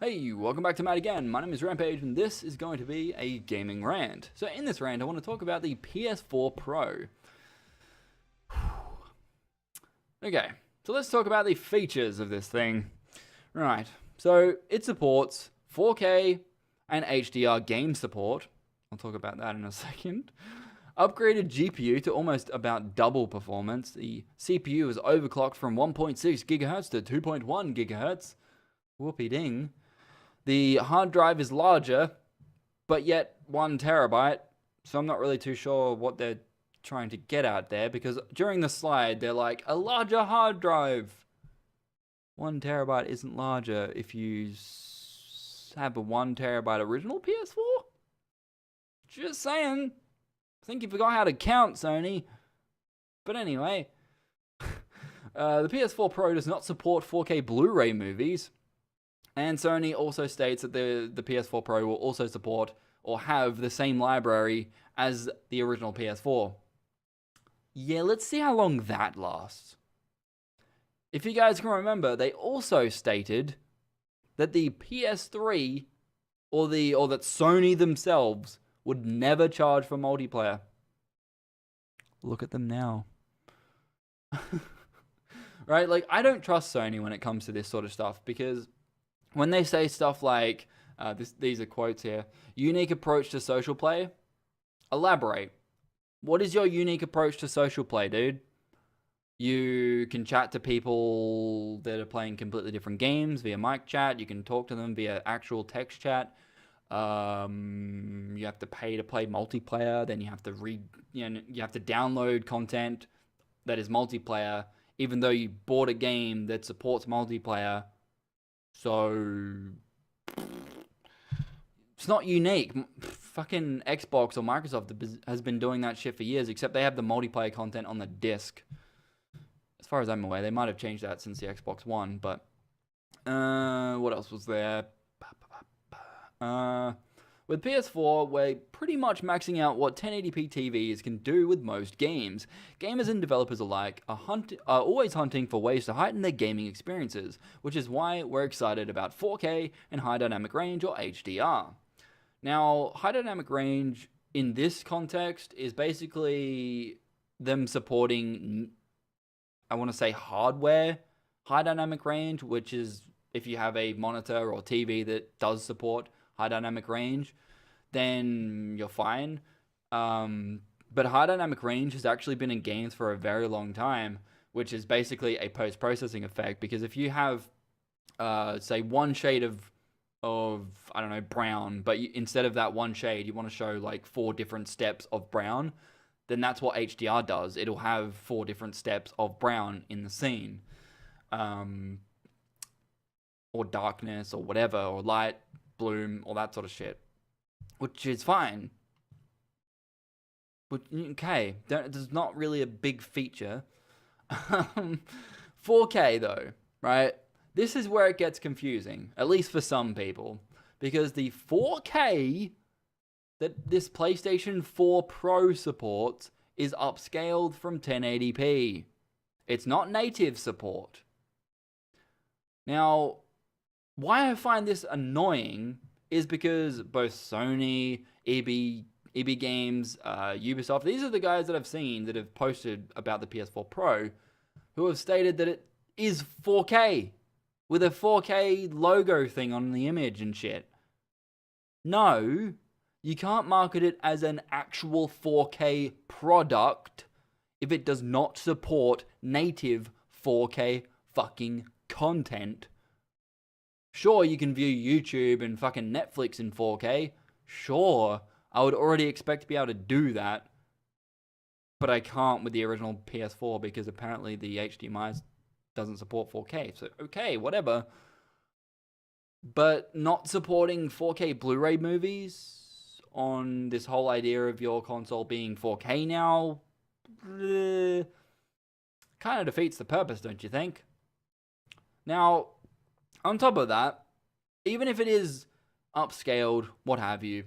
Hey, welcome back to Matt again. My name is Rampage, and this is going to be a gaming rant. So in this rant, I want to talk about the PS4 Pro. Okay, so let's talk about the features of this thing. Right, so it supports 4K and HDR game support. I'll talk about that in a second. Upgraded GPU to almost about double performance. The CPU is overclocked from 1.6 GHz to 2.1 GHz. Whoopie ding. The hard drive is larger, but yet 1 terabyte. So I'm not really too sure what they're trying to get out there, because during the slide, they're like, a larger hard drive. 1 terabyte isn't larger if you have a 1 terabyte original PS4. Just saying. I think you forgot how to count, Sony. But anyway, the PS4 Pro does not support 4K Blu-ray movies. And Sony also states that the PS4 Pro will also support or have the same library as the original PS4. Yeah, let's see how long that lasts. If you guys can remember, they also stated that the PS3 or that Sony themselves would never charge for multiplayer. Look at them now. Right? Like, I don't trust Sony when it comes to this sort of stuff, because when they say stuff like, these are quotes here, unique approach to social play, elaborate. What is your unique approach to social play, dude? You can chat to people that are playing completely different games via mic chat. You can talk to them via actual text chat. You have to pay to play multiplayer. Then you have to you have to download content that is multiplayer, even though you bought a game that supports multiplayer. So it's not unique. Fucking Xbox or Microsoft has been doing that shit for years, except they have the multiplayer content on the disc. As far as I'm aware, they might have changed that since the Xbox One, but what else was there? With PS4, we're pretty much maxing out what 1080p TVs can do with most games. Gamers and developers alike are always hunting for ways to heighten their gaming experiences, which is why we're excited about 4K and high dynamic range, or HDR. Now, high dynamic range in this context is basically them supporting, I want to say, hardware high dynamic range, which is if you have a monitor or TV that does support high dynamic range, then you're fine. But high dynamic range has actually been in games for a very long time, which is basically a post-processing effect, because if you have, say, one shade of I don't know, brown, but instead of that one shade, you want to show like 4 different steps of brown, then that's what HDR does. It'll have 4 different steps of brown in the scene. Or darkness, or whatever, or light, bloom, all that sort of shit, which is fine. But okay, there's not really a big feature. 4K though, right? This is where it gets confusing, at least for some people, because the 4K that this PlayStation 4 Pro supports is upscaled from 1080p. It's not native support. Now, why I find this annoying is because both Sony, EB Games, Ubisoft, these are the guys that I've seen that have posted about the PS4 Pro, who have stated that it is 4K, with a 4K logo thing on the image and shit. No, you can't market it as an actual 4K product if it does not support native 4K fucking content. Sure, you can view YouTube and fucking Netflix in 4K. Sure, I would already expect to be able to do that. But I can't with the original PS4, because apparently the HDMI doesn't support 4K. So, okay, whatever. But not supporting 4K Blu-ray movies on this whole idea of your console being 4K now, kind of defeats the purpose, don't you think? Now, on top of that, even if it is upscaled, what have you,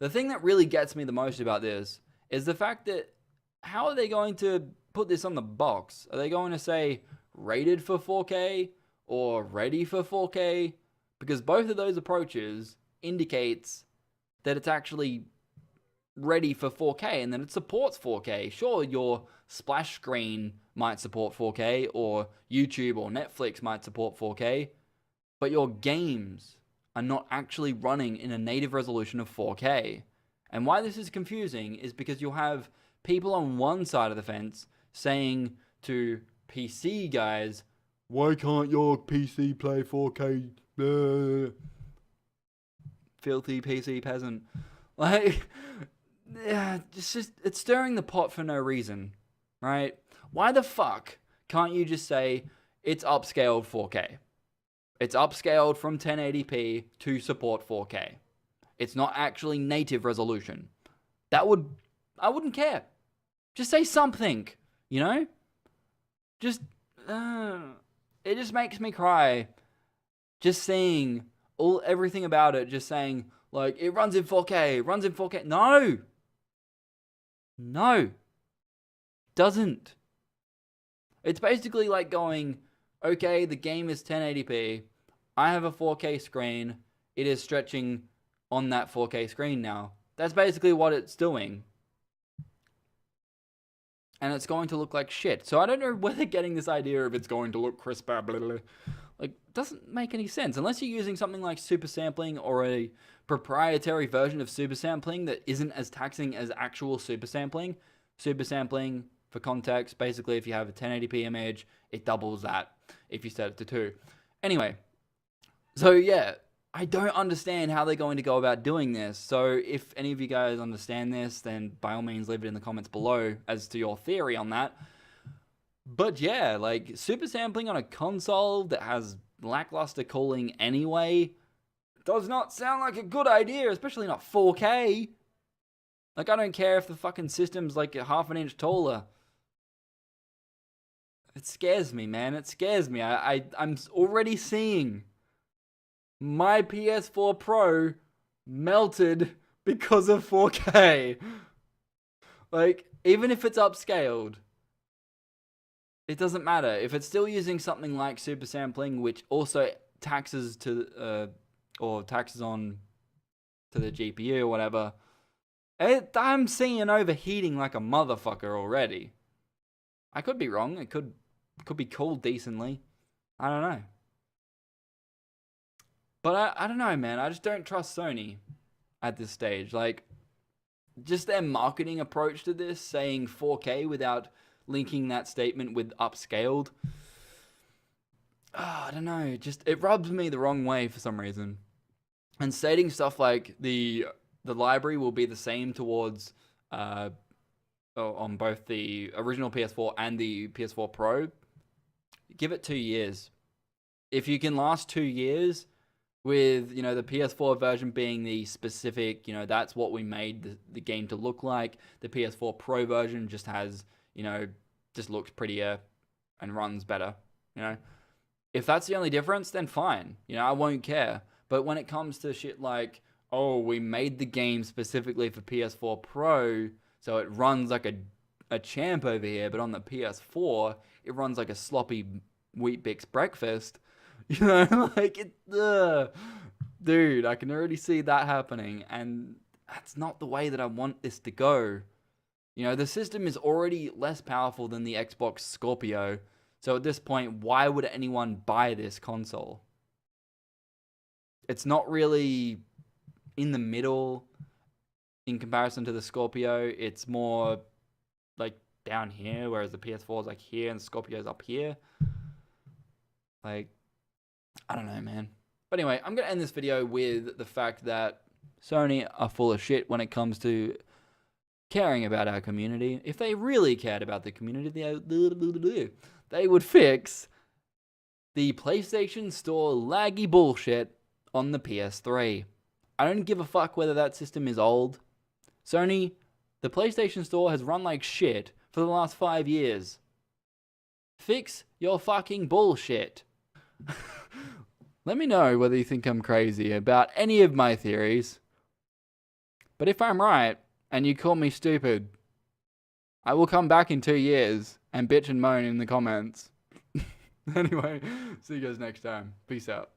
the thing that really gets me the most about this is the fact that, how are they going to put this on the box? Are they going to say rated for 4K or ready for 4K? because both of those approaches indicates that it's actually ready for 4K and that it supports 4K. Sure, your splash screen might support 4K, or YouTube or Netflix might support 4K, but your games are not actually running in a native resolution of 4K. And why this is confusing is because you'll have people on one side of the fence saying to PC guys, why can't your PC play 4K? Filthy PC peasant. Like, yeah, it's stirring the pot for no reason, right? Why the fuck can't you just say it's upscaled 4K? It's upscaled from 1080p to support 4K. It's not actually native resolution. I wouldn't care. Just say something, you know? It just makes me cry. Just seeing everything about it, just saying, like, it runs in 4K, runs in 4K. No. Doesn't. It's basically like going, okay, the game is 1080p. I have a 4K screen. It is stretching on that 4K screen now. That's basically what it's doing. And it's going to look like shit. So I don't know where they're getting this idea of it's going to look crisper, blah, blah, blah. Like, doesn't make any sense. Unless you're using something like super sampling or a proprietary version of super sampling that isn't as taxing as actual super sampling. Super sampling, for context, basically if you have a 1080p image, it doubles that if you set it to 2. Anyway, so yeah, I don't understand how they're going to go about doing this. So if any of you guys understand this, then by all means leave it in the comments below as to your theory on that. But yeah, like, super sampling on a console that has lackluster cooling anyway does not sound like a good idea, especially not 4K. Like, I don't care if the fucking system's like a half an inch taller. It scares me, man. It scares me. I'm already seeing my PS4 Pro melted because of 4K. Like, even if it's upscaled, it doesn't matter. If it's still using something like super sampling, which also taxes to taxes on to the GPU or whatever, I'm seeing overheating like a motherfucker already. I could be wrong. It could be cooled decently. I don't know. But I don't know, man. I just don't trust Sony at this stage. Like, just their marketing approach to this, saying 4K without linking that statement with upscaled. I don't know. Just, it rubs me the wrong way for some reason. And stating stuff like the library will be the same towards on both the original PS4 and the PS4 Pro. Give it 2 years. If you can last 2 years with, you know, the PS4 version being the specific, you know, that's what we made the game to look like. The PS4 Pro version just has, you know, just looks prettier and runs better, you know. If that's the only difference, then fine. You know, I won't care. But when it comes to shit like, oh, we made the game specifically for PS4 Pro, so it runs like a champ over here, but on the PS4, it runs like a sloppy Wheat Bix breakfast. You know, like, dude, I can already see that happening, and that's not the way that I want this to go. You know, the system is already less powerful than the Xbox Scorpio, so at this point, why would anyone buy this console? It's not really in the middle in comparison to the Scorpio. It's more like down here, whereas the PS4 is like here and the Scorpio is up here. Like, I don't know, man. But anyway, I'm going to end this video with the fact that Sony are full of shit when it comes to caring about our community. If they really cared about the community, they would fix the PlayStation Store laggy bullshit on the PS3. I don't give a fuck whether that system is old. Sony, the PlayStation Store has run like shit for the last 5 years. Fix your fucking bullshit. Let me know whether you think I'm crazy about any of my theories. But if I'm right, and you call me stupid, I will come back in 2 years and bitch and moan in the comments. Anyway, see you guys next time. Peace out.